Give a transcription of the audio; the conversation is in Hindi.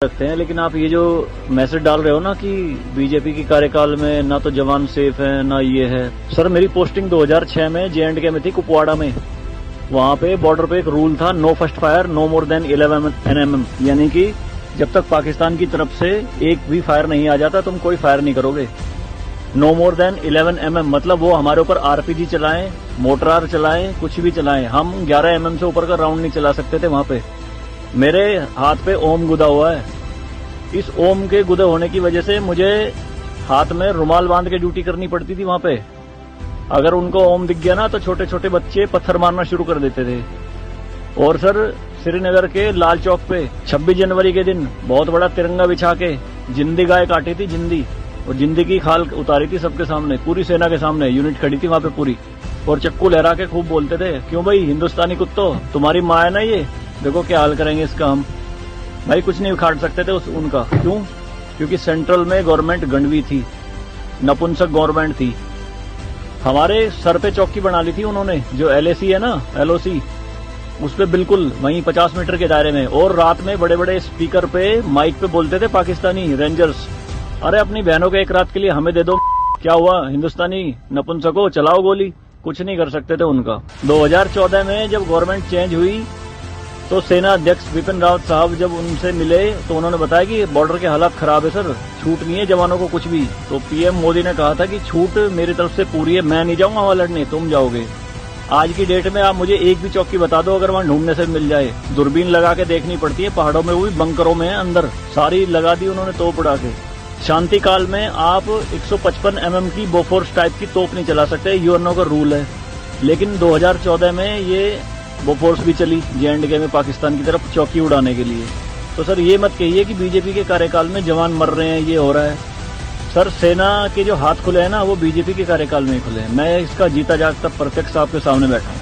रखते हैं, लेकिन आप ये जो मैसेज डाल रहे हो ना कि बीजेपी की कार्यकाल में ना तो जवान सेफ है ना ये है। सर मेरी पोस्टिंग 2006 में J&K में थी, कुपवाड़ा में। वहां पे बॉर्डर पे एक रूल था, no first fire no more than 11 NM, यानी कि जब तक पाकिस्तान की तरफ से एक भी फायर नहीं आ जाता तुम कोई फायर नहीं करोगे। नो मोर देन 11 MM मतलब वो हमारे ऊपर RPG चलाएं, मोटरार चलाएं, कुछ भी चलाएं, हम 11 MM से ऊपर का राउंड नहीं चला सकते थे वहां पे। मेरे हाथ पे ओम गुदा हुआ है। इस ओम के गुदे होने की वजह से मुझे हाथ में रुमाल बांध के ड्यूटी करनी पड़ती थी वहां पे। अगर उनको ओम दिख गया ना तो छोटे छोटे बच्चे पत्थर मारना शुरू कर देते थे। और सर श्रीनगर के लाल चौक पे 26 जनवरी के दिन बहुत बड़ा तिरंगा बिछा के जिंदी गाय काटी थी, जिंदी, और जिंदी की खाल उतारी थी सबके सामने, पूरी सेना के सामने। यूनिट खड़ी थी वहां पे पूरी, और चक्कू लहरा के खूब बोलते थे, क्यों भाई हिंदुस्तानी कुत्तों, तुम्हारी माँ है ना ये, देखो क्या हाल करेंगे इसका हम। भाई कुछ नहीं उखाड़ सकते थे उनका। क्यों? क्योंकि सेंट्रल में गवर्नमेंट गंडवी थी, नपुंसक गवर्नमेंट थी। हमारे सर पे चौकी बना ली थी उन्होंने, जो LAC है ना, LOC, उस पे बिल्कुल वहीं 50 मीटर के दायरे में। और रात में बड़े बड़े स्पीकर पे माइक पे बोलते थे पाकिस्तानी रेंजर्स, अरे अपनी बहनों के एक रात के लिए हमें दे दो, क्या हुआ हिंदुस्तानी नपुंसको, चलाओ गोली। कुछ नहीं कर सकते थे उनका। 2014 में जब गवर्नमेंट चेंज हुई तो सेना अध्यक्ष बिपिन रावत साहब जब उनसे मिले तो उन्होंने बताया कि बॉर्डर के हालात खराब है सर, छूट नहीं है जवानों को कुछ भी। तो PM मोदी ने कहा था कि छूट मेरी तरफ से पूरी है, मैं नहीं जाऊंगा वहां लड़ने, तुम जाओगे। आज की डेट में आप मुझे एक भी चौकी बता दो अगर वहां ढूंढने से मिल जाए। दूरबीन लगा के देखनी पड़ती है पहाड़ों में, वो भी बंकरों में है अंदर, सारी लगा दी उन्होंने तोप उड़ा के। शांति काल में आप 155 mm की बोफोर्स टाइप की तोप नहीं चला सकते, UNO का रूल है। लेकिन 2014 में ये बोफोर्स भी चली J&K में पाकिस्तान की तरफ चौकी उड़ाने के लिए। तो सर ये मत कहिए कि बीजेपी के कार्यकाल में जवान मर रहे हैं, ये हो रहा है। सर सेना के जो हाथ खुले हैं ना वो बीजेपी के कार्यकाल में ही खुले हैं। मैं इसका जीता जागता प्रत्यक्ष आपके सामने बैठा हूं।